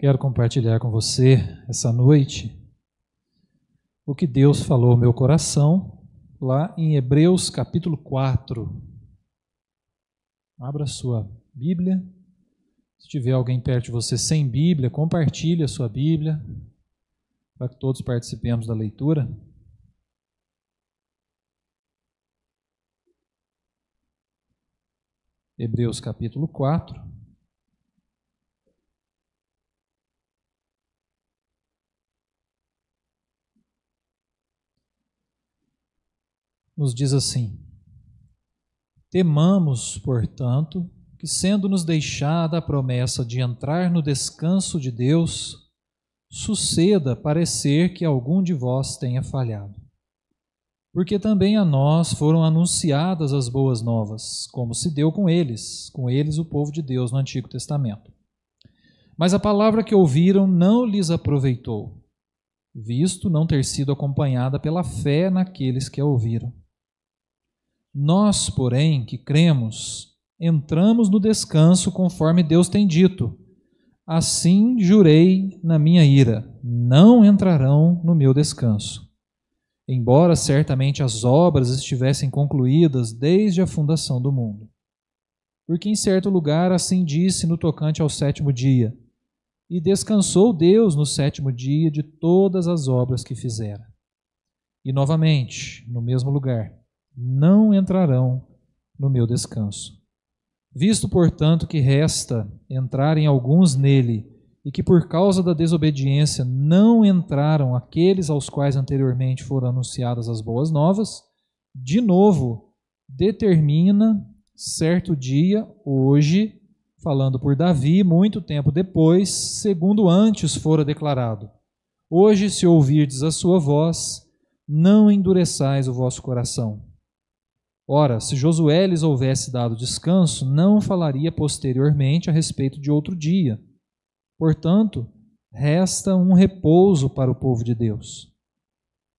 Quero compartilhar com você essa noite o que Deus falou ao meu coração lá em Hebreus capítulo 4. Abra sua Bíblia. Se tiver alguém perto de você sem Bíblia, compartilhe a sua Bíblia para que todos participemos da leitura. Hebreus capítulo 4. Nos diz assim: temamos, portanto, que sendo-nos deixada a promessa de entrar no descanso de Deus, suceda parecer que algum de vós tenha falhado. Porque também a nós foram anunciadas as boas novas, como se deu com eles o povo de Deus no Antigo Testamento. Mas a palavra que ouviram não lhes aproveitou, visto não ter sido acompanhada pela fé naqueles que a ouviram. Nós, porém, que cremos, entramos no descanso conforme Deus tem dito. Assim jurei na minha ira, não entrarão no meu descanso. Embora certamente as obras estivessem concluídas desde a fundação do mundo. Porque em certo lugar assim disse no tocante ao sétimo dia, e descansou Deus no sétimo dia de todas as obras que fizera. E novamente, no mesmo lugar, não entrarão no meu descanso. Visto, portanto, que resta entrarem alguns nele, e que por causa da desobediência não entraram aqueles aos quais anteriormente foram anunciadas as boas novas, de novo determina certo dia, hoje, falando por Davi, muito tempo depois, segundo antes fora declarado: hoje, se ouvirdes a sua voz, não endureçais o vosso coração. Ora, se Josué lhes houvesse dado descanso, não falaria posteriormente a respeito de outro dia. Portanto, resta um repouso para o povo de Deus.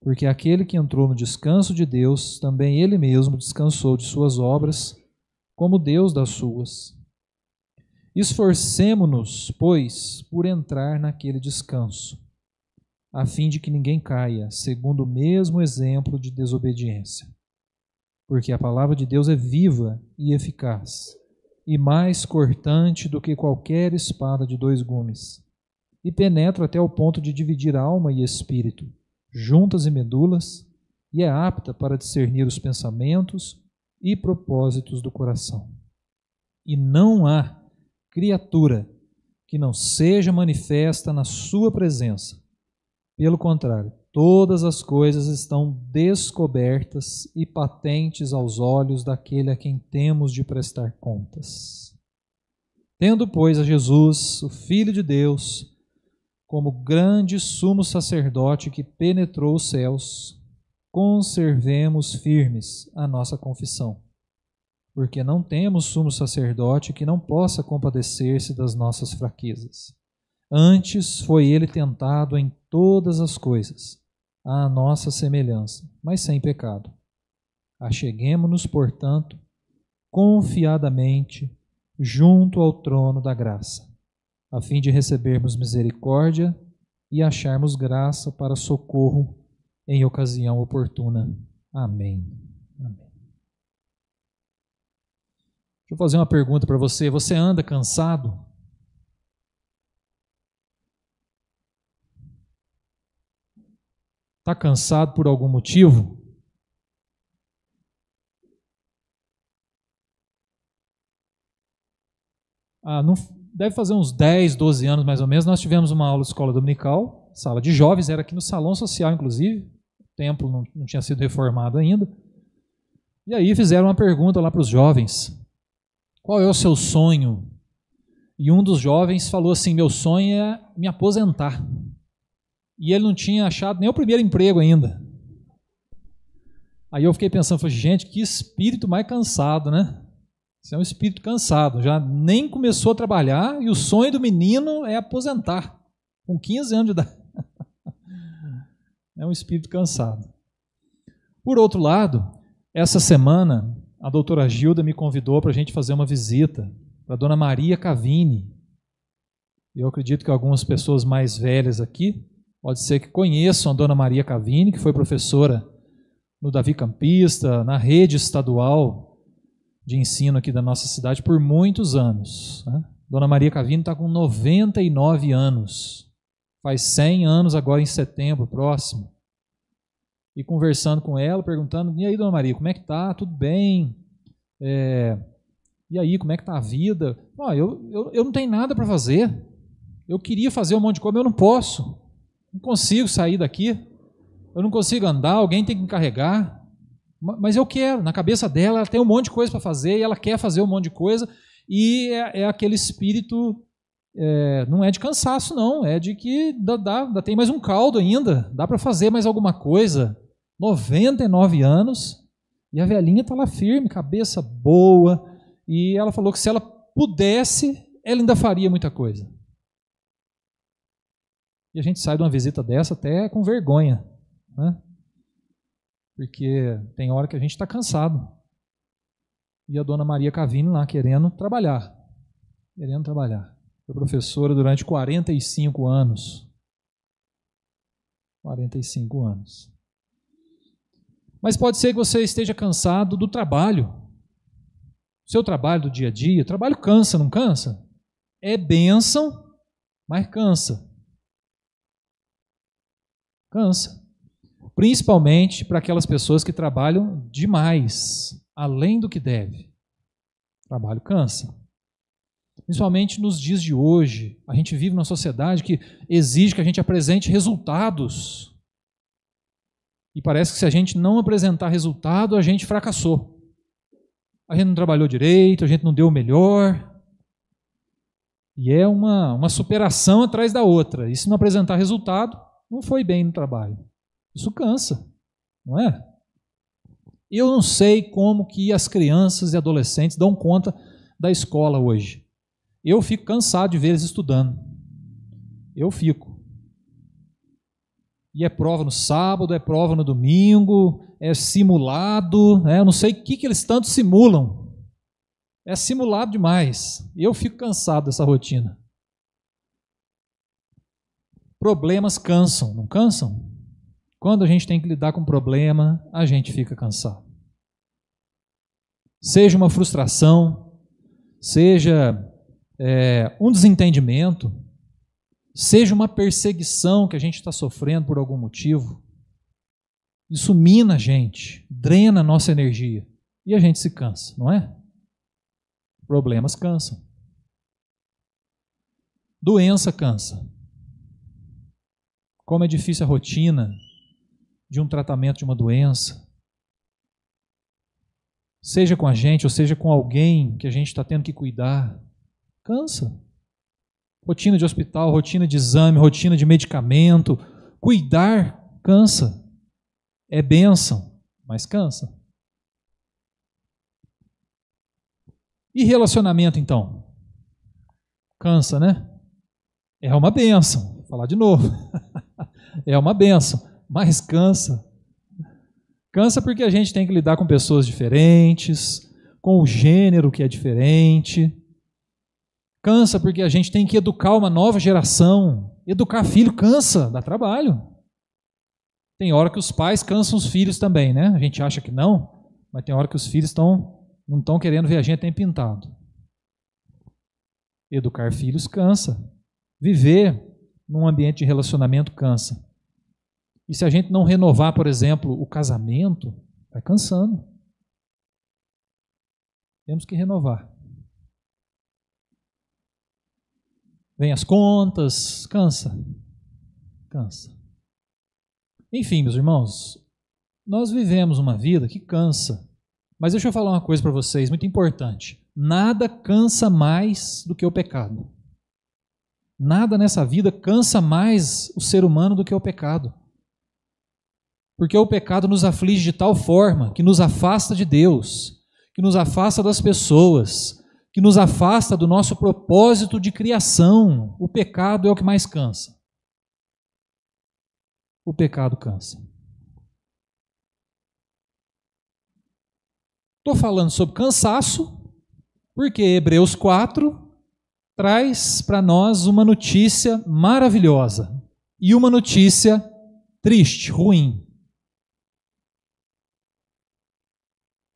Porque aquele que entrou no descanso de Deus, também ele mesmo descansou de suas obras, como Deus das suas. Esforcemo-nos, pois, por entrar naquele descanso, a fim de que ninguém caia, segundo o mesmo exemplo de desobediência. Porque a palavra de Deus é viva e eficaz, e mais cortante do que qualquer espada de dois gumes, e penetra até o ponto de dividir alma e espírito, juntas e medulas, e é apta para discernir os pensamentos e propósitos do coração. E não há criatura que não seja manifesta na sua presença. Pelo contrário, todas as coisas estão descobertas e patentes aos olhos daquele a quem temos de prestar contas. Tendo, pois, a Jesus, o Filho de Deus, como grande sumo sacerdote que penetrou os céus, conservemos firmes a nossa confissão, porque não temos sumo sacerdote que não possa compadecer-se das nossas fraquezas. Antes foi ele tentado em todas as coisas, à nossa semelhança, mas sem pecado. Acheguemo-nos, portanto, confiadamente junto ao trono da graça, a fim de recebermos misericórdia e acharmos graça para socorro em ocasião oportuna. Amém. Amém. Deixa eu fazer uma pergunta para você. Você anda cansado? Está cansado por algum motivo? Não, deve fazer uns 10, 12 anos mais ou menos, nós tivemos uma aula de escola dominical, sala de jovens, era aqui no salão social inclusive, o templo não tinha sido reformado ainda. E aí fizeram uma pergunta lá para os jovens: qual é o seu sonho? E um dos jovens falou assim: meu sonho é me aposentar. E ele não tinha achado nem o primeiro emprego ainda. Aí eu fiquei pensando, falei, gente, que espírito mais cansado, né? Isso é um espírito cansado, já nem começou a trabalhar e o sonho do menino é aposentar, com 15 anos de idade. É um espírito cansado. Por outro lado, essa semana, a doutora Gilda me convidou para a gente fazer uma visita para a dona Maria Cavini. Eu acredito que algumas pessoas mais velhas aqui, pode ser que conheçam a Dona Maria Cavini, que foi professora no Davi Campista, na rede estadual de ensino aqui da nossa cidade por muitos anos. Né? Dona Maria Cavini está com 99 anos. Faz 100 anos agora em setembro, próximo. E conversando com ela, perguntando, e aí, Dona Maria, como é que tá? Tudo bem? E aí, como é que tá a vida? Eu não tenho nada para fazer. Eu queria fazer um monte de coisa, mas eu não posso. Não consigo sair daqui. Eu não consigo andar, alguém tem que me carregar. Mas eu quero. Na cabeça dela, ela tem um monte de coisa para fazer e ela quer fazer um monte de coisa. E é aquele espírito, não é de cansaço, não. É de que ainda tem mais um caldo ainda. Dá para fazer mais alguma coisa. 99 anos. E a velhinha está lá firme, cabeça boa. E ela falou que se ela pudesse, ela ainda faria muita coisa. E a gente sai de uma visita dessa até com vergonha, né? Porque tem hora que a gente está cansado. E a Dona Maria Cavini lá querendo trabalhar. Foi professora durante 45 anos. 45 anos. Mas pode ser que você esteja cansado do trabalho. Seu trabalho do dia a dia. O trabalho cansa, não cansa? É bênção, mas cansa. Cansa. Principalmente para aquelas pessoas que trabalham demais, além do que deve. O trabalho cansa. Principalmente nos dias de hoje. A gente vive numa sociedade que exige que a gente apresente resultados. E parece que se a gente não apresentar resultado, a gente fracassou. A gente não trabalhou direito, a gente não deu o melhor. E é uma superação atrás da outra. E se não apresentar resultado, não foi bem no trabalho. Isso cansa, não é? Eu não sei como que as crianças e adolescentes dão conta da escola hoje. Eu fico cansado de ver eles estudando. Eu fico. E é prova no sábado, é prova no domingo, é simulado, né? Eu não sei o que eles tanto simulam. É simulado demais. Eu fico cansado dessa rotina. Problemas cansam, não cansam? Quando a gente tem que lidar com problema, a gente fica cansado. Seja uma frustração, seja um desentendimento, seja uma perseguição que a gente está sofrendo por algum motivo, isso mina a gente, drena a nossa energia e a gente se cansa, não é? Problemas cansam. Doença cansa. Como é difícil a rotina de um tratamento de uma doença, seja com a gente ou seja com alguém que a gente está tendo que cuidar, cansa. Rotina de hospital, rotina de exame, rotina de medicamento, cuidar cansa. É bênção, mas cansa. E relacionamento então? Cansa, né? É uma bênção, vou falar de novo. É uma bênção, mas cansa. Cansa porque a gente tem que lidar com pessoas diferentes, com o gênero que é diferente. Cansa porque a gente tem que educar uma nova geração. Educar filho cansa, dá trabalho. Tem hora que os pais cansam os filhos também, né? A gente acha que não, mas tem hora que os filhos não estão querendo ver a gente nem pintado. Educar filhos cansa. Viver num ambiente de relacionamento cansa. E se a gente não renovar, por exemplo, o casamento, vai cansando. Temos que renovar. Vem as contas, cansa. Cansa. Enfim, meus irmãos, nós vivemos uma vida que cansa. Mas deixa eu falar uma coisa para vocês, muito importante. Nada cansa mais do que o pecado. Nada nessa vida cansa mais o ser humano do que o pecado. Porque o pecado nos aflige de tal forma que nos afasta de Deus, que nos afasta das pessoas, que nos afasta do nosso propósito de criação. O pecado é o que mais cansa. O pecado cansa. Estou falando sobre cansaço, porque Hebreus 4 traz para nós uma notícia maravilhosa e uma notícia triste, ruim.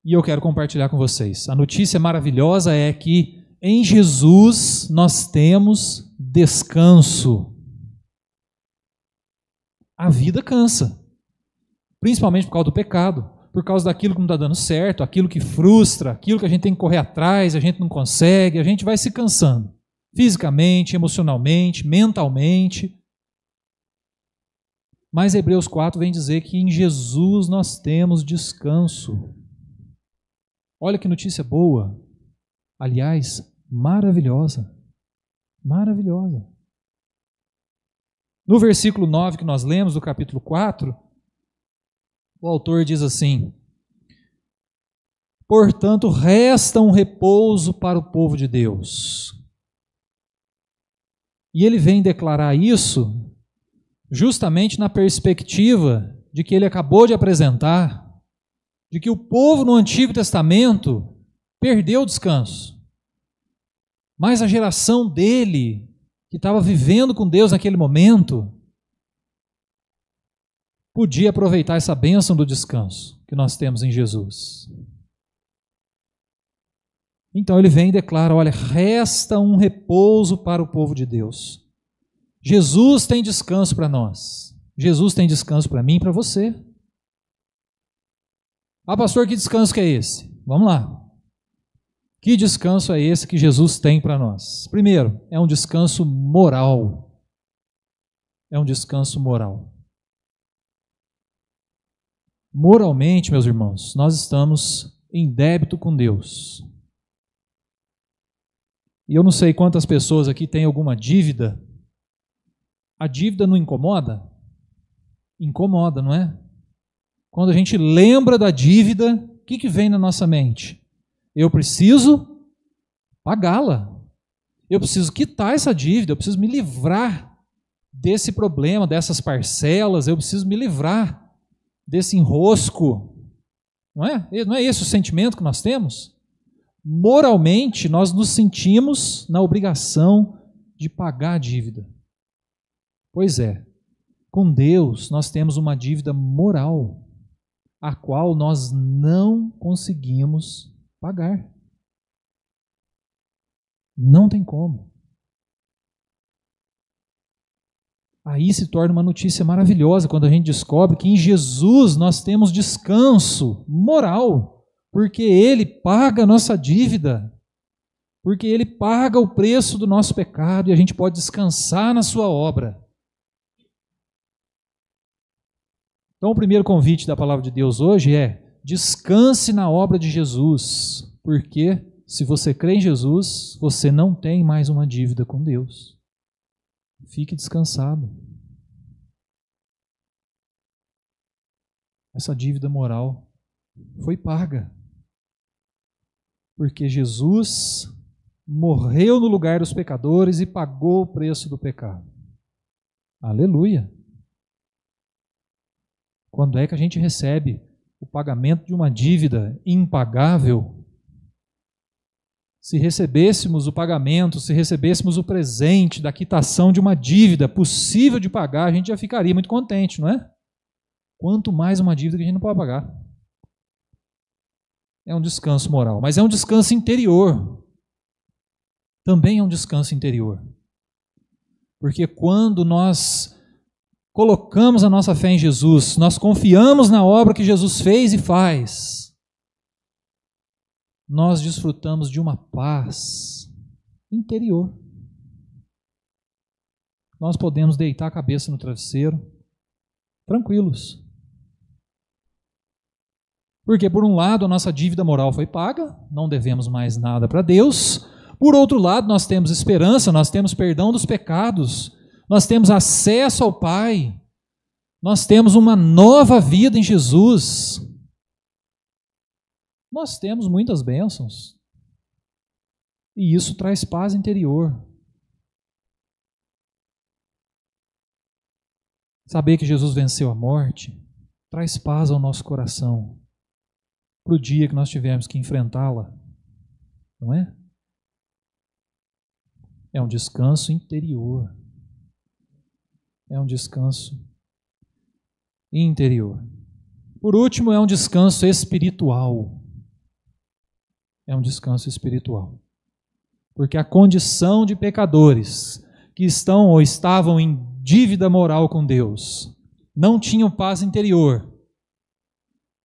E eu quero compartilhar com vocês. A notícia maravilhosa é que em Jesus nós temos descanso. A vida cansa, principalmente por causa do pecado, por causa daquilo que não está dando certo, aquilo que frustra, aquilo que a gente tem que correr atrás, a gente não consegue, a gente vai se cansando, fisicamente, emocionalmente, mentalmente. Mas Hebreus 4 vem dizer que em Jesus nós temos descanso. Olha que notícia boa, aliás, maravilhosa, maravilhosa. No versículo 9 que nós lemos do capítulo 4, o autor diz assim: portanto, resta um repouso para o povo de Deus. E ele vem declarar isso justamente na perspectiva de que ele acabou de apresentar, de que o povo no Antigo Testamento perdeu o descanso. Mas a geração dele, que estava vivendo com Deus naquele momento, podia aproveitar essa bênção do descanso que nós temos em Jesus. Então ele vem e declara: olha, resta um repouso para o povo de Deus. Jesus tem descanso para nós. Jesus tem descanso para mim e para você. Ah, pastor, que descanso que é esse? Vamos lá. Que descanso é esse que Jesus tem para nós? Primeiro, é um descanso moral. É um descanso moral. Moralmente, meus irmãos, nós estamos em débito com Deus. E eu não sei quantas pessoas aqui têm alguma dívida. A dívida não incomoda? Incomoda, não é? Quando a gente lembra da dívida, o que vem na nossa mente? Eu preciso pagá-la. Eu preciso quitar essa dívida, eu preciso me livrar desse problema, dessas parcelas, eu preciso me livrar desse enrosco. Não é? Não é esse o sentimento que nós temos? Moralmente, nós nos sentimos na obrigação de pagar a dívida. Pois é, com Deus nós temos uma dívida moral, a qual nós não conseguimos pagar. Não tem como. Aí se torna uma notícia maravilhosa quando a gente descobre que em Jesus nós temos descanso moral, porque Ele paga a nossa dívida, porque Ele paga o preço do nosso pecado e a gente pode descansar na sua obra. Então o primeiro convite da palavra de Deus hoje é: descanse na obra de Jesus, porque se você crê em Jesus, você não tem mais uma dívida com Deus. Fique descansado. Essa dívida moral foi paga, porque Jesus morreu no lugar dos pecadores e pagou o preço do pecado. Aleluia! Quando é que a gente recebe o pagamento de uma dívida impagável? Se recebêssemos o pagamento, se recebêssemos o presente da quitação de uma dívida possível de pagar, a gente já ficaria muito contente, não é? Quanto mais uma dívida que a gente não pode pagar. É um descanso moral, mas é um descanso interior. Também é um descanso interior. Porque quando nós colocamos a nossa fé em Jesus, nós confiamos na obra que Jesus fez e faz, nós desfrutamos de uma paz interior. Nós podemos deitar a cabeça no travesseiro, tranquilos. Porque, por um lado, a nossa dívida moral foi paga, não devemos mais nada para Deus. Por outro lado, nós temos esperança, nós temos perdão dos pecados, nós temos acesso ao Pai, nós temos uma nova vida em Jesus. Nós temos muitas bênçãos. E isso traz paz interior. Saber que Jesus venceu a morte traz paz ao nosso coração para o dia que nós tivermos que enfrentá-la. Não é? É um descanso interior. É um descanso interior. Por último, é um descanso espiritual. É um descanso espiritual. Porque a condição de pecadores que estão ou estavam em dívida moral com Deus não tinham paz interior.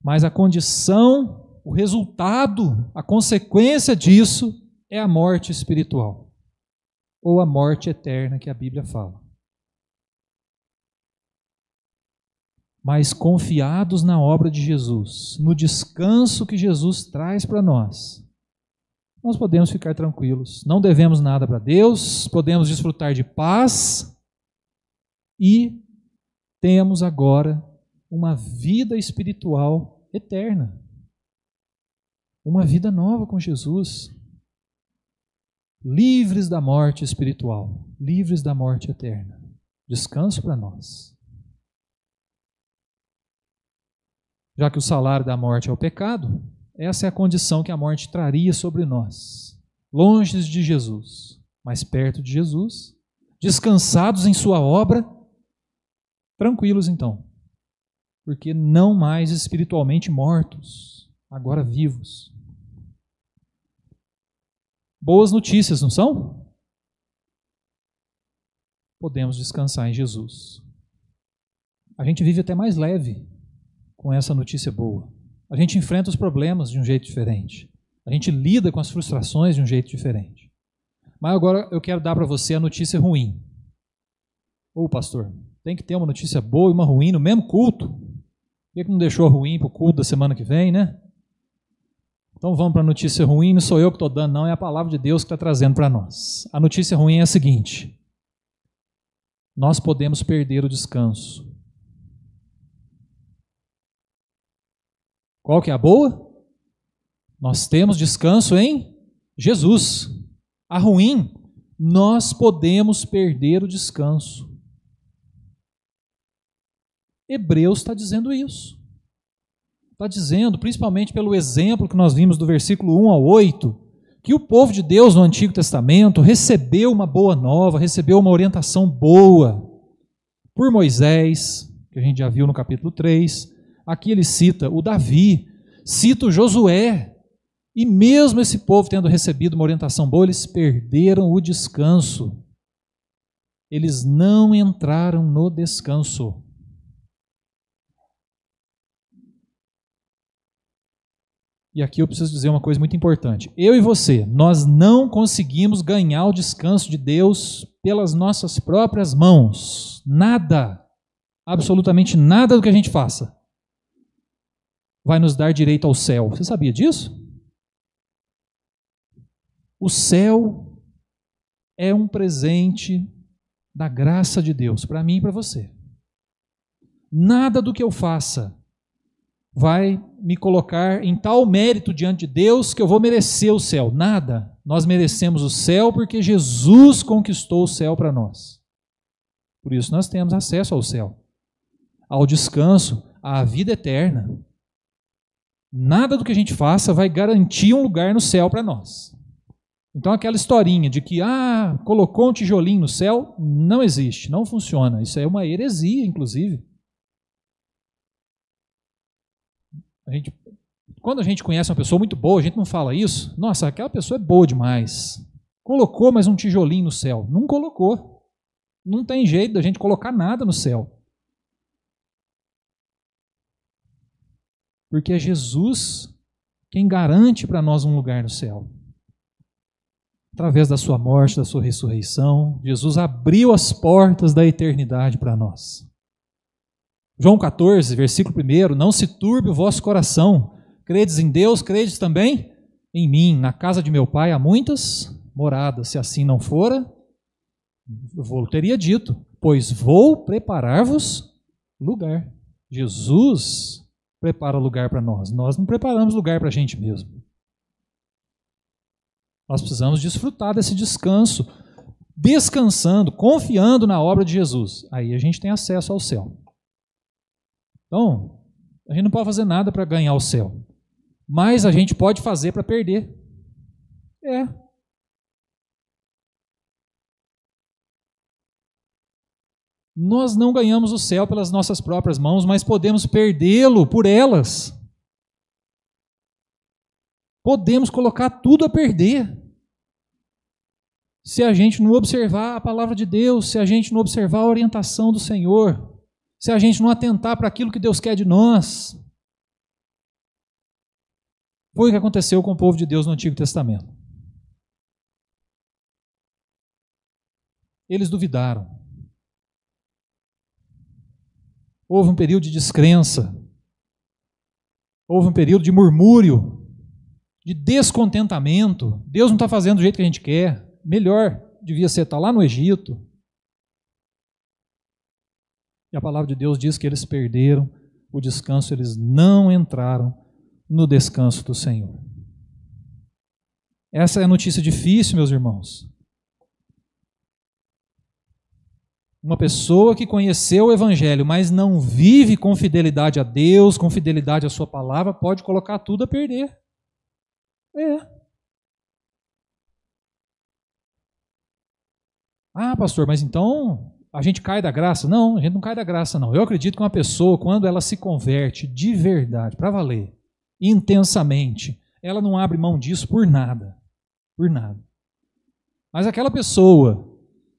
Mas a condição, o resultado, a consequência disso é a morte espiritual. Ou a morte eterna que a Bíblia fala. Mas confiados na obra de Jesus, no descanso que Jesus traz para nós podemos ficar tranquilos. Não devemos nada para Deus, podemos desfrutar de paz e temos agora uma vida espiritual eterna. Uma vida nova com Jesus. Livres da morte espiritual, livres da morte eterna. Descanso para nós. Já que o salário da morte é o pecado, essa é a condição que a morte traria sobre nós. Longe de Jesus, mas perto de Jesus, descansados em sua obra, tranquilos então, porque não mais espiritualmente mortos, agora vivos. Boas notícias, não são? Podemos descansar em Jesus. A gente vive até mais leve com essa notícia boa. A gente enfrenta os problemas de um jeito diferente. A gente lida com as frustrações de um jeito diferente. Mas agora eu quero dar para você a notícia ruim. Ô pastor, tem que ter uma notícia boa e uma ruim no mesmo culto. Por que não deixou ruim para o culto da semana que vem, né? Então vamos para a notícia ruim. Não sou eu que estou dando, não. É a palavra de Deus que está trazendo para nós. A notícia ruim é a seguinte. Nós podemos perder o descanso. Qual que é a boa? Nós temos descanso em Jesus. A ruim, nós podemos perder o descanso. Hebreus está dizendo isso. Está dizendo, principalmente pelo exemplo que nós vimos do versículo 1 ao 8, que o povo de Deus no Antigo Testamento recebeu uma boa nova, recebeu uma orientação boa por Moisés, que a gente já viu no capítulo 3. Aqui ele cita o Davi, cita o Josué, e mesmo esse povo tendo recebido uma orientação boa, eles perderam o descanso. Eles não entraram no descanso. E aqui eu preciso dizer uma coisa muito importante. Eu e você, nós não conseguimos ganhar o descanso de Deus pelas nossas próprias mãos. Nada, absolutamente nada do que a gente faça vai nos dar direito ao céu. Você sabia disso? O céu é um presente da graça de Deus, para mim e para você. Nada do que eu faça vai me colocar em tal mérito diante de Deus que eu vou merecer o céu. Nada. Nós merecemos o céu porque Jesus conquistou o céu para nós. Por isso nós temos acesso ao céu, ao descanso, à vida eterna. Nada do que a gente faça vai garantir um lugar no céu para nós. Então aquela historinha de que colocou um tijolinho no céu, não existe, não funciona. Isso é uma heresia, inclusive. Quando a gente conhece uma pessoa muito boa, a gente não fala isso. Nossa, aquela pessoa é boa demais. Colocou mais um tijolinho no céu. Não colocou. Não tem jeito da gente colocar nada no céu. Porque é Jesus quem garante para nós um lugar no céu. Através da sua morte, da sua ressurreição, Jesus abriu as portas da eternidade para nós. João 14, versículo 1, não se turbe o vosso coração, credes em Deus, credes também em mim. Na casa de meu pai há muitas moradas, se assim não fora, eu teria dito, pois vou preparar-vos lugar. Jesus prepara lugar para nós, nós não preparamos lugar para a gente mesmo. Nós precisamos desfrutar desse descanso, descansando, confiando na obra de Jesus. Aí a gente tem acesso ao céu. Então, a gente não pode fazer nada para ganhar o céu, mas a gente pode fazer para perder. Nós não ganhamos o céu pelas nossas próprias mãos, mas podemos perdê-lo por elas. Podemos colocar tudo a perder. Se a gente não observar a palavra de Deus, se a gente não observar a orientação do Senhor, se a gente não atentar para aquilo que Deus quer de nós. Foi o que aconteceu com o povo de Deus no Antigo Testamento. Eles duvidaram. Houve um período de descrença. Houve um período de murmúrio, de descontentamento. Deus não está fazendo do jeito que a gente quer. Melhor devia ser estar lá no Egito. E a palavra de Deus diz que eles perderam o descanso, eles não entraram no descanso do Senhor. Essa é a notícia difícil, meus irmãos. Uma pessoa que conheceu o Evangelho, mas não vive com fidelidade a Deus, com fidelidade à sua palavra, pode colocar tudo a perder. Ah, pastor, mas então a gente cai da graça? Não, a gente não cai da graça, não. Eu acredito que uma pessoa, quando ela se converte de verdade, para valer, intensamente, ela não abre mão disso por nada. Por nada. Mas aquela pessoa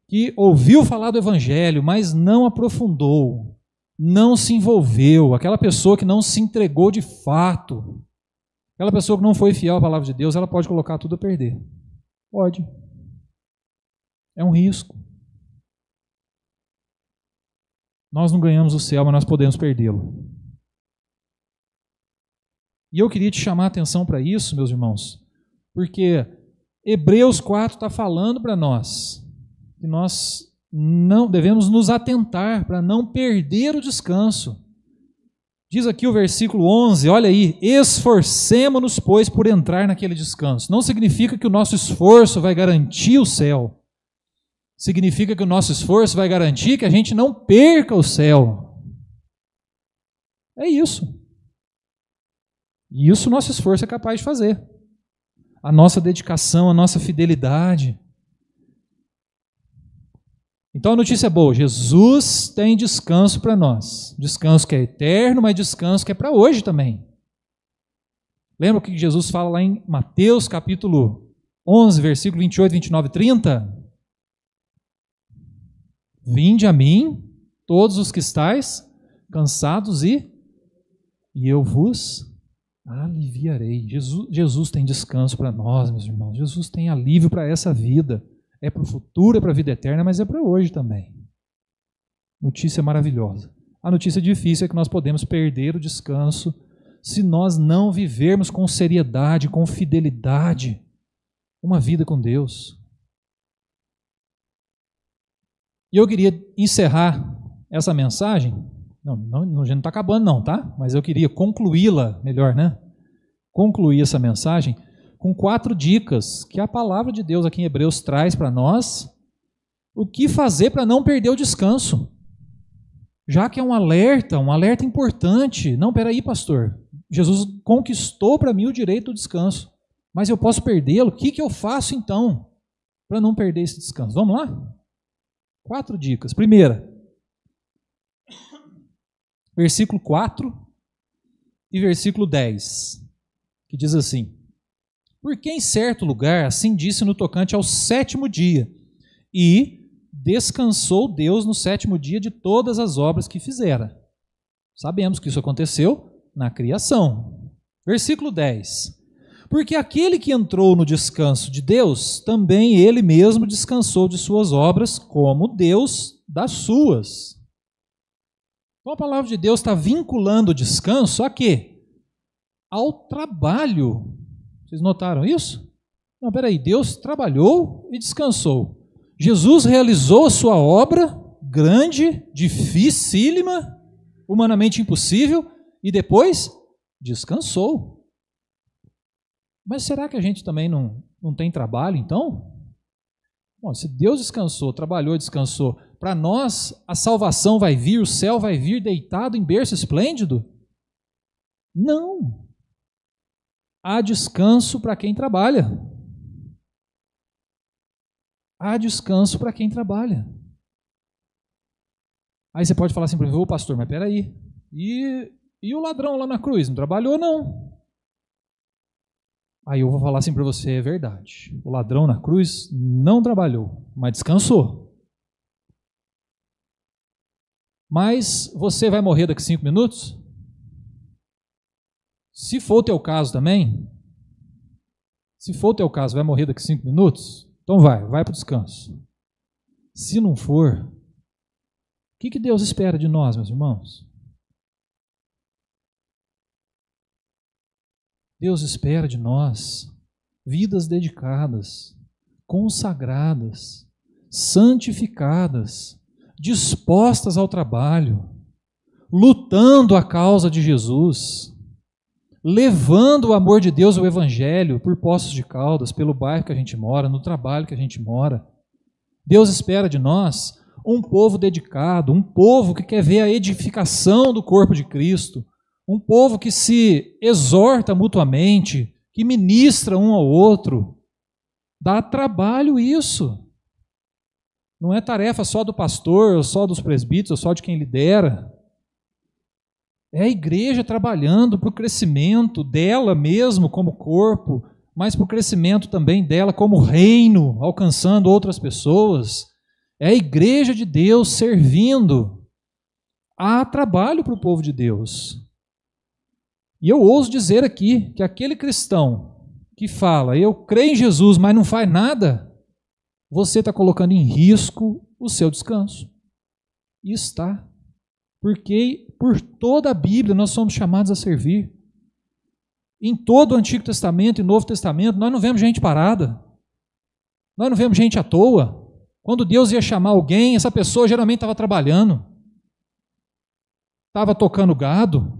que ouviu falar do Evangelho, mas não aprofundou, não se envolveu, aquela pessoa que não se entregou de fato, aquela pessoa que não foi fiel à palavra de Deus, ela pode colocar tudo a perder. Pode. É um risco. Nós não ganhamos o céu, mas nós podemos perdê-lo. E eu queria te chamar a atenção para isso, meus irmãos, porque Hebreus 4 está falando para nós que nós não devemos nos atentar para não perder o descanso. Diz aqui o versículo 11, olha aí, esforcemo-nos, pois, por entrar naquele descanso. Não significa que o nosso esforço vai garantir o céu. Significa que o nosso esforço vai garantir que a gente não perca o céu. É isso. E isso o nosso esforço é capaz de fazer. A nossa dedicação, a nossa fidelidade. Então a notícia é boa, Jesus tem descanso para nós. Descanso que é eterno, mas descanso que é para hoje também. Lembra o que Jesus fala lá em Mateus capítulo 11, versículo 28, 29 e 30? Vinde a mim, todos os que estáis cansados e eu vos aliviarei. Jesus tem descanso para nós, meus irmãos. Jesus tem alívio para essa vida. É para o futuro, é para a vida eterna, mas é para hoje também. Notícia maravilhosa. A notícia difícil é que nós podemos perder o descanso se nós não vivermos com seriedade, com fidelidade, uma vida com Deus. E eu queria encerrar essa mensagem, a gente não está acabando não, tá? Mas eu queria concluí-la, melhor, né? Concluir essa mensagem com 4 dicas que a palavra de Deus aqui em Hebreus traz para nós, o que fazer para não perder o descanso. Já que é um alerta importante. Não, peraí, pastor, Jesus conquistou para mim o direito do descanso, mas eu posso perdê-lo, o que eu faço então para não perder esse descanso? Vamos lá? 4 dicas. Primeira, versículo 4 e versículo 10, que diz assim: porque em certo lugar assim disse no tocante ao 7º dia, e descansou Deus no 7º dia de todas as obras que fizera. Sabemos que isso aconteceu na criação. Versículo 10. Porque aquele que entrou no descanso de Deus, também ele mesmo descansou de suas obras, como Deus das suas. Então a palavra de Deus está vinculando o descanso a quê? Ao trabalho. Vocês notaram isso? Não, peraí, Deus trabalhou e descansou. Jesus realizou a sua obra grande, dificílima, humanamente impossível, e depois descansou. Mas será que a gente também não tem trabalho, então? Bom, se Deus descansou, trabalhou e descansou, para nós a salvação vai vir, o céu vai vir deitado em berço esplêndido? Não. Há descanso para quem trabalha. Há descanso para quem trabalha. Aí você pode falar assim para mim, ô pastor, mas peraí, e o ladrão lá na cruz, não trabalhou não? Aí eu vou falar assim para você, é verdade, o ladrão na cruz não trabalhou, mas descansou. Mas você vai morrer daqui 5 minutos? Se for o teu caso também, vai morrer daqui 5 minutos? Então vai para o descanso. Se não for, o que Deus espera de nós, meus irmãos? Deus espera de nós vidas dedicadas, consagradas, santificadas, dispostas ao trabalho, lutando a causa de Jesus, levando o amor de Deus, o Evangelho, por Poços de Caldas, pelo bairro que a gente mora, no trabalho que a gente mora. Deus espera de nós um povo dedicado, um povo que quer ver a edificação do corpo de Cristo, um povo que se exorta mutuamente, que ministra um ao outro. Dá trabalho isso. Não é tarefa só do pastor, ou só dos presbíteros, ou só de quem lidera. É a igreja trabalhando para o crescimento dela mesmo como corpo, mas para o crescimento também dela como reino, alcançando outras pessoas. É a igreja de Deus servindo. Há trabalho para o povo de Deus. E eu ouso dizer aqui que aquele cristão que fala, eu creio em Jesus, mas não faz nada, você está colocando em risco o seu descanso. E está. Porque por toda a Bíblia nós somos chamados a servir. Em todo o Antigo Testamento e Novo Testamento, nós não vemos gente parada. Nós não vemos gente à toa. Quando Deus ia chamar alguém, essa pessoa geralmente estava trabalhando. Estava tocando gado,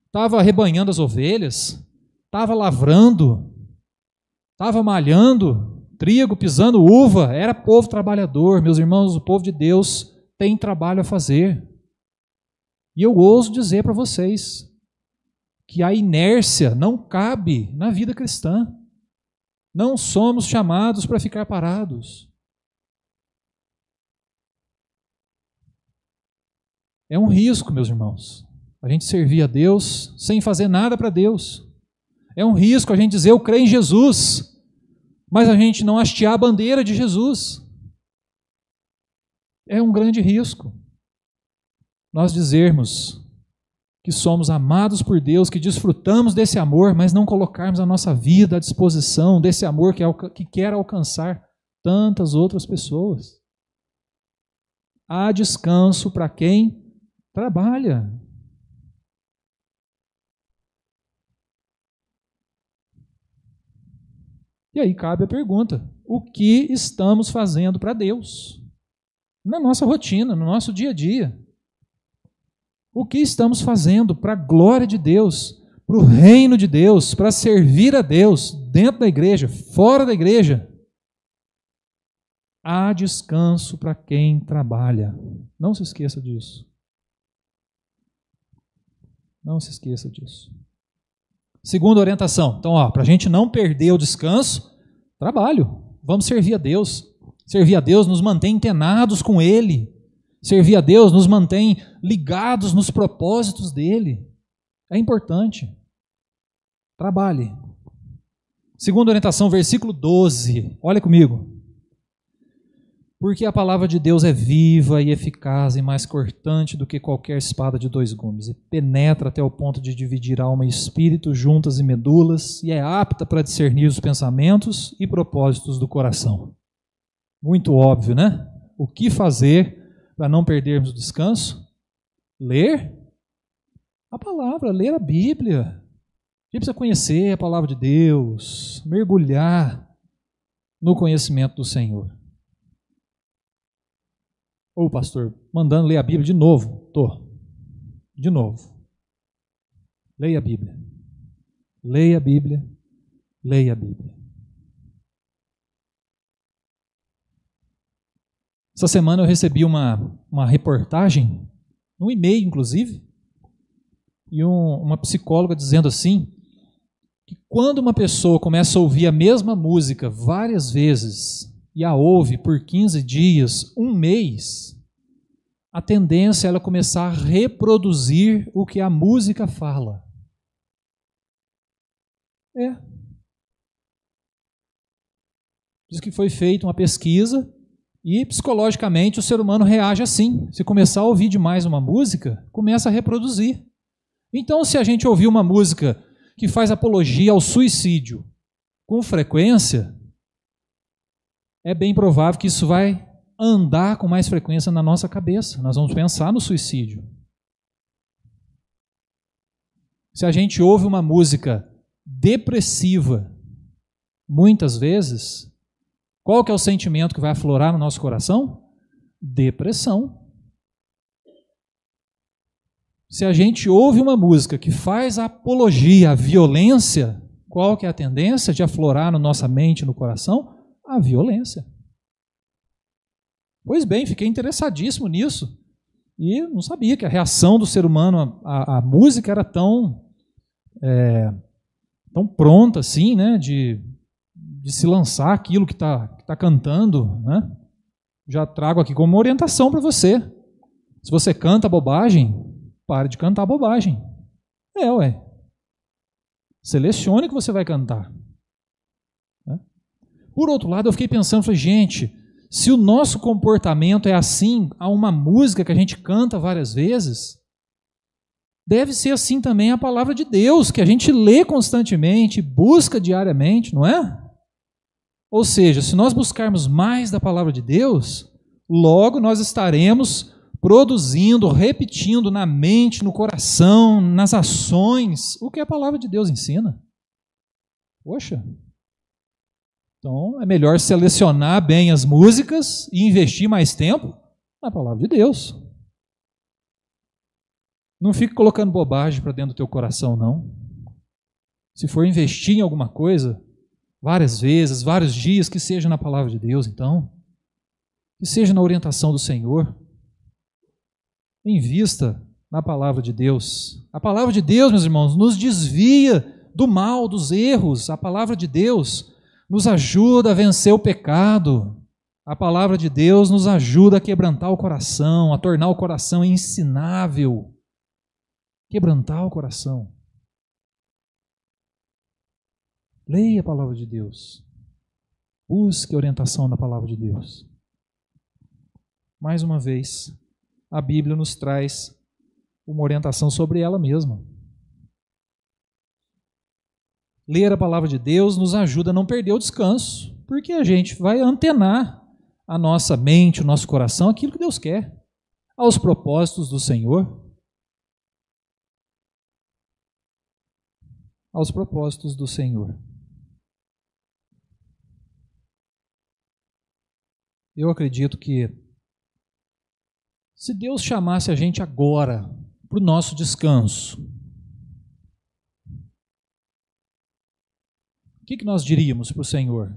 estava rebanhando as ovelhas, estava lavrando, estava malhando trigo, pisando uva. Era povo trabalhador. Meus irmãos, o povo de Deus tem trabalho a fazer. E eu ouso dizer para vocês que a inércia não cabe na vida cristã. Não somos chamados para ficar parados. É um risco, meus irmãos, a gente servir a Deus sem fazer nada para Deus. É um risco a gente dizer, eu creio em Jesus, mas a gente não hastear a bandeira de Jesus. É um grande risco nós dizermos que somos amados por Deus, que desfrutamos desse amor, mas não colocarmos a nossa vida à disposição desse amor que quer alcançar tantas outras pessoas. Há descanso para quem trabalha. E aí cabe a pergunta, o que estamos fazendo para Deus? Na nossa rotina, no nosso dia a dia. O que estamos fazendo para a glória de Deus, para o reino de Deus, para servir a Deus, dentro da igreja, fora da igreja? Há descanso para quem trabalha. Não se esqueça disso. Não se esqueça disso. Segunda orientação. Então, para a gente não perder o descanso, trabalho. Vamos servir a Deus. Servir a Deus nos mantém antenados com Ele. Servir a Deus nos mantém ligados nos propósitos dEle. É importante. Trabalhe. Segunda orientação, versículo 12. Olha comigo. Porque a palavra de Deus é viva e eficaz e mais cortante do que qualquer espada de 2 gumes, e penetra até o ponto de dividir alma e espírito, juntas e medulas, e é apta para discernir os pensamentos e propósitos do coração. Muito óbvio, né? O que fazer para não perdermos o descanso? Ler a palavra, ler a Bíblia. A gente precisa conhecer a palavra de Deus, mergulhar no conhecimento do Senhor. Ô pastor, mandando ler a Bíblia de novo. De novo. Leia a Bíblia. Leia a Bíblia. Leia a Bíblia. Essa semana eu recebi uma reportagem, um e-mail inclusive, e uma psicóloga dizendo assim, que quando uma pessoa começa a ouvir a mesma música várias vezes, e a ouve por 15 dias, um mês, a tendência é ela começar a reproduzir o que a música fala. Diz que foi feita uma pesquisa e psicologicamente o ser humano reage assim. Se começar a ouvir demais uma música, começa a reproduzir. Então, se a gente ouvir uma música que faz apologia ao suicídio com frequência, é bem provável que isso vai andar com mais frequência na nossa cabeça. Nós vamos pensar no suicídio. Se a gente ouve uma música depressiva, muitas vezes, qual que é o sentimento que vai aflorar no nosso coração? Depressão. Se a gente ouve uma música que faz apologia à violência, qual que é a tendência de aflorar na nossa mente, no coração? A violência. Pois bem, fiquei interessadíssimo nisso. E não sabia que a reação do ser humano à música era tão pronta assim, né, de se lançar aquilo que tá cantando, né? Já trago aqui como uma orientação para você. Se você canta bobagem, pare de cantar bobagem. Selecione o que você vai cantar. Né? Por outro lado, eu fiquei pensando, falei, gente, se o nosso comportamento é assim a uma música que a gente canta várias vezes, deve ser assim também a palavra de Deus, que a gente lê constantemente, busca diariamente, não é? Ou seja, se nós buscarmos mais da palavra de Deus, logo nós estaremos produzindo, repetindo na mente, no coração, nas ações, o que a palavra de Deus ensina. Poxa! Então é melhor selecionar bem as músicas e investir mais tempo na palavra de Deus. Não fique colocando bobagem para dentro do teu coração, não. Se for investir em alguma coisa, várias vezes, vários dias, que seja na palavra de Deus, então. Que seja na orientação do Senhor. Invista na palavra de Deus. A palavra de Deus, meus irmãos, nos desvia do mal, dos erros. A palavra de Deus nos ajuda a vencer o pecado. A palavra de Deus nos ajuda a quebrantar o coração, a tornar o coração ensinável. Quebrantar o coração. Leia a palavra de Deus. Busque a orientação da palavra de Deus. Mais uma vez, a Bíblia nos traz uma orientação sobre ela mesma. Ler a palavra de Deus nos ajuda a não perder o descanso, porque a gente vai antenar a nossa mente, o nosso coração, aquilo que Deus quer, aos propósitos do Senhor. Aos propósitos do Senhor. Eu acredito que se Deus chamasse a gente agora para o nosso descanso, o que nós diríamos para o Senhor?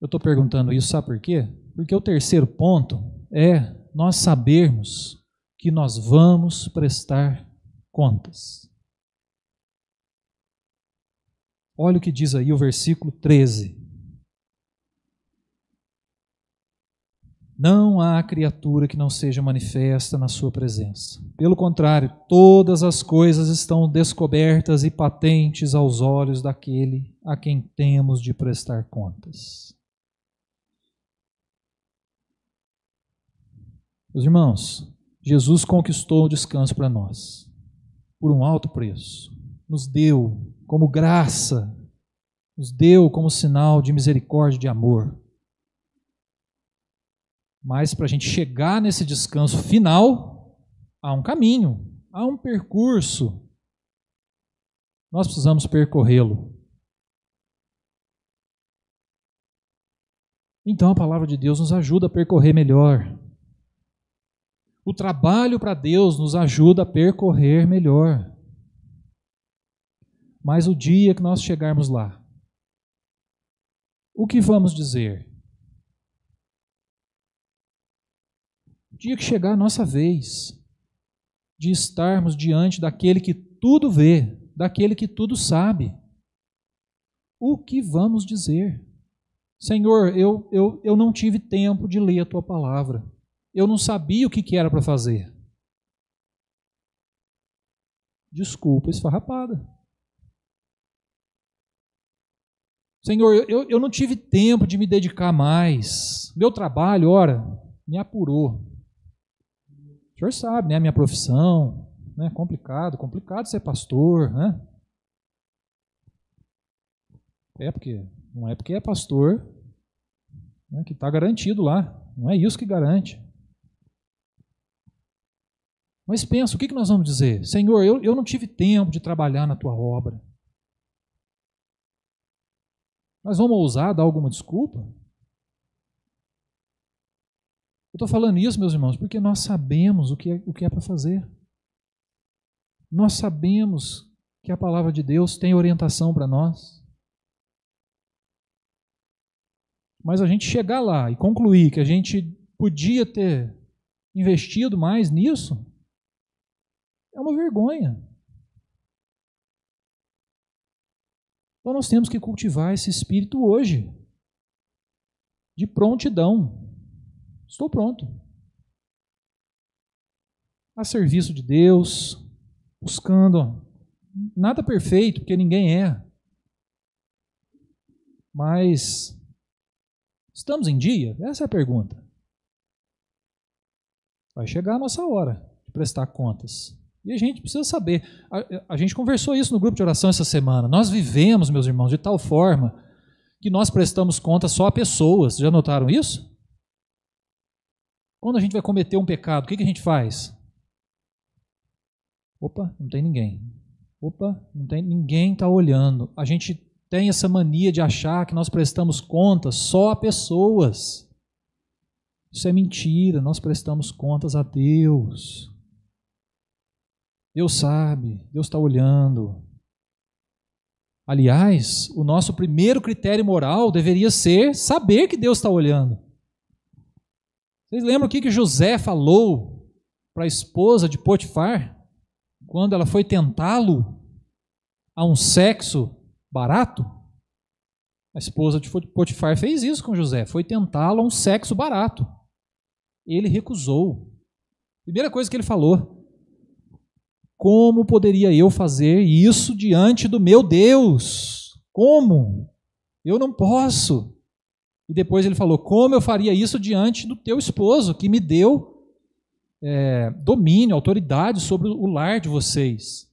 Eu estou perguntando isso, sabe por quê? Porque o terceiro ponto é nós sabermos que nós vamos prestar contas. Olha o que diz aí o versículo 13. Não há criatura que não seja manifesta na sua presença. Pelo contrário, todas as coisas estão descobertas e patentes aos olhos daquele a quem temos de prestar contas. Meus irmãos, Jesus conquistou o descanso para nós, por um alto preço. Nos deu como graça, nos deu como sinal de misericórdia e de amor. Mas para a gente chegar nesse descanso final, há um caminho, há um percurso. Nós precisamos percorrê-lo. Então a palavra de Deus nos ajuda a percorrer melhor. O trabalho para Deus nos ajuda a percorrer melhor. Mas o dia que nós chegarmos lá, o que vamos dizer? O dia que chegar a nossa vez de estarmos diante daquele que tudo vê, daquele que tudo sabe, o que vamos dizer? Senhor, eu não tive tempo de ler a tua palavra. Eu não sabia o que era para fazer. Desculpa esfarrapada. Senhor, eu não tive tempo de me dedicar mais. Meu trabalho, ora, me apurou. O senhor sabe, né? A minha profissão, né? Complicado ser pastor, né? Não é porque é pastor, né, que está garantido lá. Não é isso que garante. Mas pensa, o que nós vamos dizer? Senhor, eu não tive tempo de trabalhar na tua obra. Nós vamos ousar dar alguma desculpa? Eu estou falando isso, meus irmãos, porque nós sabemos o que é para fazer. Nós sabemos que a palavra de Deus tem orientação para nós. Mas a gente chegar lá e concluir que a gente podia ter investido mais nisso, é uma vergonha. Então nós temos que cultivar esse espírito hoje, de prontidão. Estou pronto. A serviço de Deus, buscando nada perfeito, porque ninguém é. Mas estamos em dia? Essa é a pergunta. Vai chegar a nossa hora de prestar contas. E a gente precisa saber. A gente conversou isso no grupo de oração essa semana. Nós vivemos, meus irmãos, de tal forma que nós prestamos contas só a pessoas. Já notaram isso? Quando a gente vai cometer um pecado, o que a gente faz? Opa, não tem ninguém. Opa, não tem ninguém está olhando. A gente tem essa mania de achar que nós prestamos contas só a pessoas. Isso é mentira, nós prestamos contas a Deus. Deus sabe, Deus está olhando. Aliás, o nosso primeiro critério moral deveria ser saber que Deus está olhando. Vocês lembram o que José falou para a esposa de Potifar, quando ela foi tentá-lo a um sexo barato? A esposa de Potifar fez isso com José, foi tentá-lo a um sexo barato. Ele recusou. Primeira coisa que ele falou: como poderia eu fazer isso diante do meu Deus? Como? Eu não posso. E depois ele falou: como eu faria isso diante do teu esposo, que me deu domínio, autoridade sobre o lar de vocês?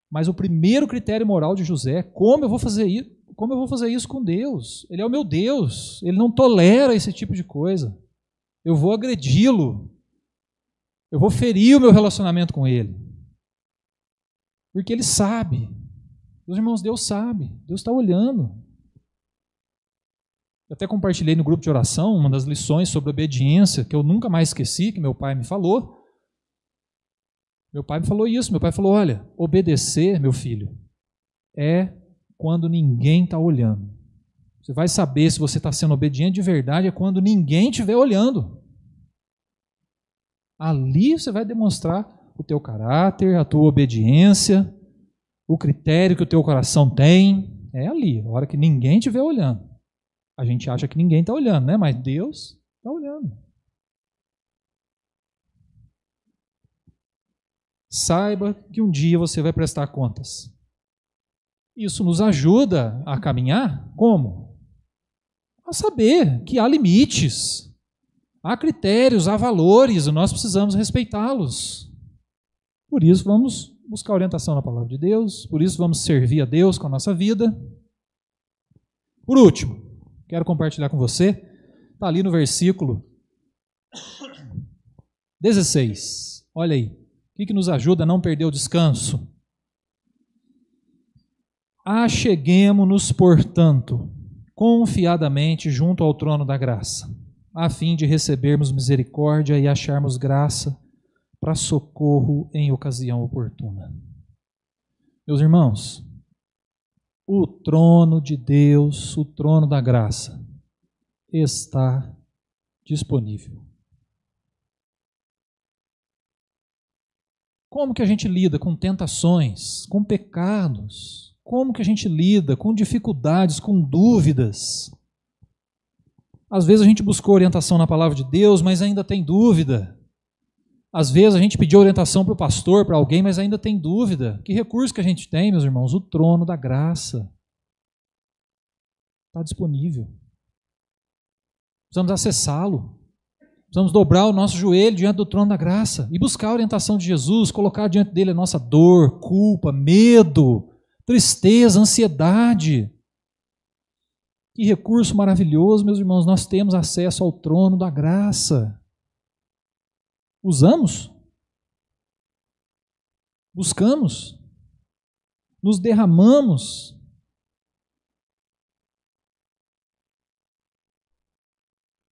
Mas o primeiro critério moral de José: como eu vou fazer isso? Como eu vou fazer isso com Deus? Ele é o meu Deus, Ele não tolera esse tipo de coisa. Eu vou agredi-lo, eu vou ferir o meu relacionamento com Ele. Porque Ele sabe. Meus irmãos, Deus sabe, Deus está olhando. Eu até compartilhei no grupo de oração uma das lições sobre obediência, que eu nunca mais esqueci, que meu pai me falou. Meu pai me falou isso, meu pai falou: olha, obedecer, meu filho, é quando ninguém está olhando. Você vai saber se você está sendo obediente de verdade é quando ninguém estiver olhando. Ali você vai demonstrar o teu caráter, a tua obediência, o critério que o teu coração tem. É ali, a hora que ninguém estiver olhando. A gente acha que ninguém está olhando, né? Mas Deus está olhando. Saiba que um dia você vai prestar contas. Isso nos ajuda a caminhar como? A saber que há limites, há critérios, há valores, e nós precisamos respeitá-los. Por isso vamos buscar orientação na palavra de Deus, por isso vamos servir a Deus com a nossa vida. Por último, quero compartilhar com você, está ali no versículo 16. Olha aí, o que nos ajuda a não perder o descanso? Acheguemo-nos, portanto, confiadamente junto ao trono da graça, a fim de recebermos misericórdia e acharmos graça para socorro em ocasião oportuna. Meus irmãos, o trono de Deus, o trono da graça, está disponível. Como que a gente lida com tentações, com pecados? Como que a gente lida com dificuldades, com dúvidas? Às vezes a gente buscou orientação na palavra de Deus, mas ainda tem dúvida. Às vezes a gente pediu orientação para o pastor, para alguém, mas ainda tem dúvida. Que recurso que a gente tem, meus irmãos? O trono da graça. Está disponível. Precisamos acessá-lo. Precisamos dobrar o nosso joelho diante do trono da graça e buscar a orientação de Jesus, colocar diante dele a nossa dor, culpa, medo, tristeza, ansiedade. Que recurso maravilhoso, meus irmãos, nós temos acesso ao trono da graça. Usamos? Buscamos? Nos derramamos?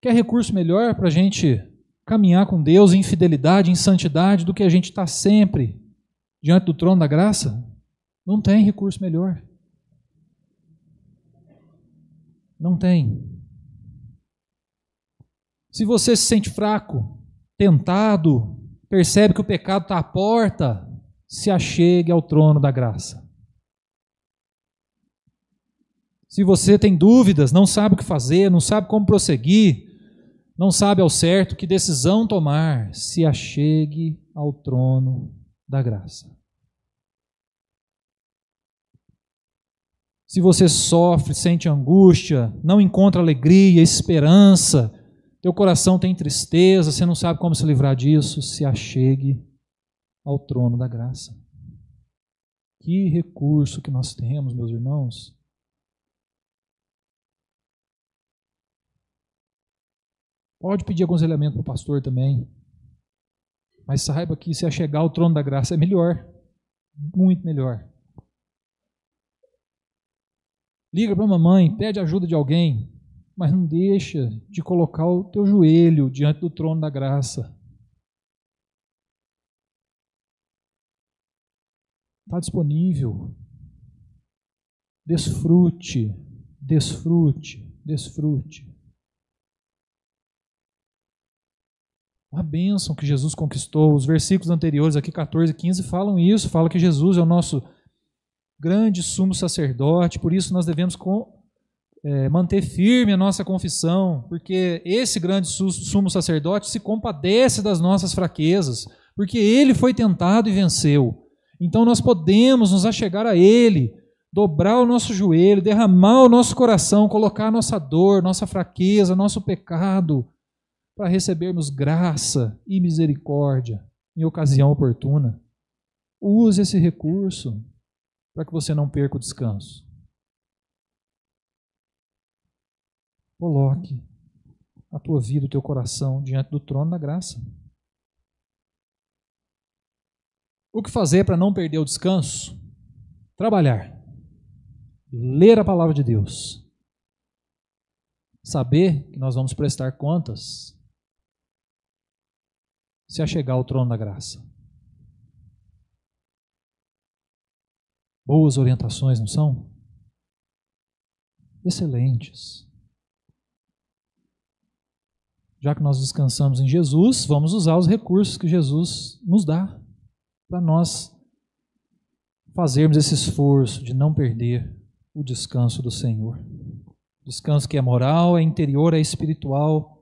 Quer recurso melhor para a gente caminhar com Deus em fidelidade, em santidade, do que a gente estar sempre diante do trono da graça? Não tem recurso melhor. Não tem. Se você se sente fraco, tentado, percebe que o pecado está à porta, se achegue ao trono da graça. Se você tem dúvidas, não sabe o que fazer, não sabe como prosseguir, não sabe ao certo que decisão tomar, se achegue ao trono da graça. Se você sofre, sente angústia, não encontra alegria, esperança, teu coração tem tristeza, você não sabe como se livrar disso, se achegue ao trono da graça. Que recurso que nós temos, meus irmãos. Pode pedir aconselhamento para o pastor também, mas saiba que se achegar ao trono da graça é melhor, muito melhor. Liga para a mamãe, pede ajuda de alguém, mas não deixa de colocar o teu joelho diante do trono da graça. Está disponível. Desfrute, desfrute, desfrute. Uma bênção que Jesus conquistou. Os versículos anteriores aqui, 14 e 15, falam isso. Falam que Jesus é o nosso grande sumo sacerdote, por isso nós devemos manter firme a nossa confissão, porque esse grande sumo sacerdote se compadece das nossas fraquezas, porque ele foi tentado e venceu. Então nós podemos nos achegar a ele, dobrar o nosso joelho, derramar o nosso coração, colocar a nossa dor, nossa fraqueza, nosso pecado, para recebermos graça e misericórdia em ocasião oportuna. Use esse recurso para que você não perca o descanso. Coloque a tua vida, o teu coração diante do trono da graça. O que fazer para não perder o descanso? Trabalhar. Ler a palavra de Deus. Saber que nós vamos prestar contas se achegar ao trono da graça. Boas orientações, não são? Excelentes. Já que nós descansamos em Jesus, vamos usar os recursos que Jesus nos dá para nós fazermos esse esforço de não perder o descanso do Senhor. Descanso que é moral, é interior, é espiritual,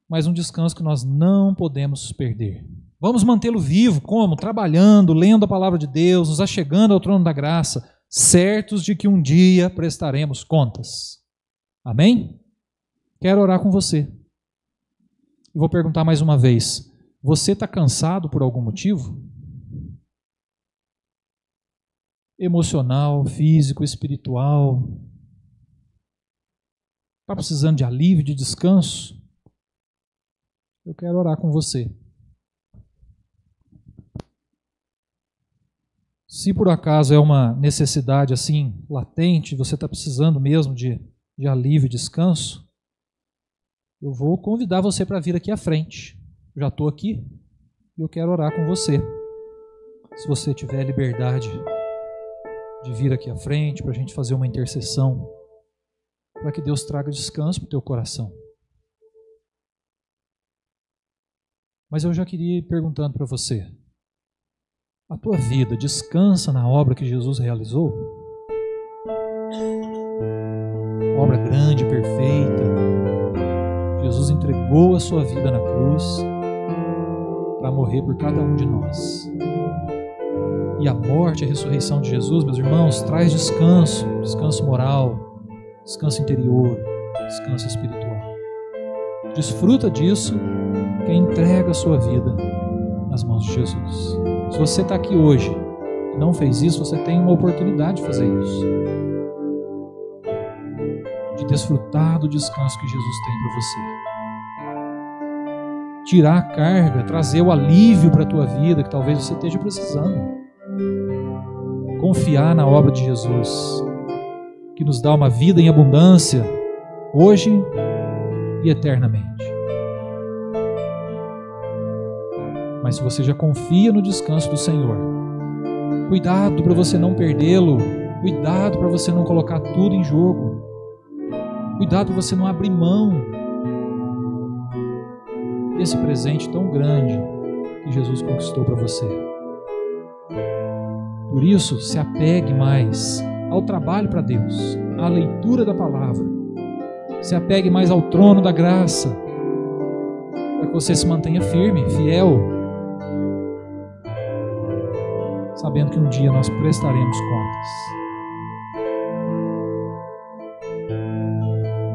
mas um descanso que nós não podemos perder. Vamos mantê-lo vivo, como? Trabalhando, lendo a palavra de Deus, nos achegando ao trono da graça, certos de que um dia prestaremos contas. Amém? Quero orar com você. E vou perguntar mais uma vez, você está cansado por algum motivo? Emocional, físico, espiritual? Está precisando de alívio, de descanso? Eu quero orar com você. Se por acaso é uma necessidade assim, latente, você está precisando mesmo de alívio e descanso, eu vou convidar você para vir aqui à frente. Já estou aqui e eu quero orar com você. Se você tiver liberdade de vir aqui à frente para a gente fazer uma intercessão, para que Deus traga descanso para o teu coração. Mas eu já queria ir perguntando para você, a tua vida descansa na obra que Jesus realizou? Obra grande, perfeita, Jesus entregou a sua vida na cruz para morrer por cada um de nós. E a morte e a ressurreição de Jesus, meus irmãos, traz descanso, descanso moral, descanso interior, descanso espiritual. Desfruta disso quem entrega a sua vida nas mãos de Jesus. Se você está aqui hoje e não fez isso, você tem uma oportunidade de fazer isso. De desfrutar do descanso que Jesus tem para você. Tirar a carga, trazer o alívio para a tua vida que talvez você esteja precisando. Confiar na obra de Jesus, que nos dá uma vida em abundância, hoje e eternamente. Mas se você já confia no descanso do Senhor, cuidado para você não perdê-lo, cuidado para você não colocar tudo em jogo, cuidado para você não abrir mão desse presente tão grande que Jesus conquistou para você. Por isso, se apegue mais ao trabalho para Deus, à leitura da palavra. Se apegue mais ao trono da graça, para que você se mantenha firme, fiel, sabendo que um dia nós prestaremos contas.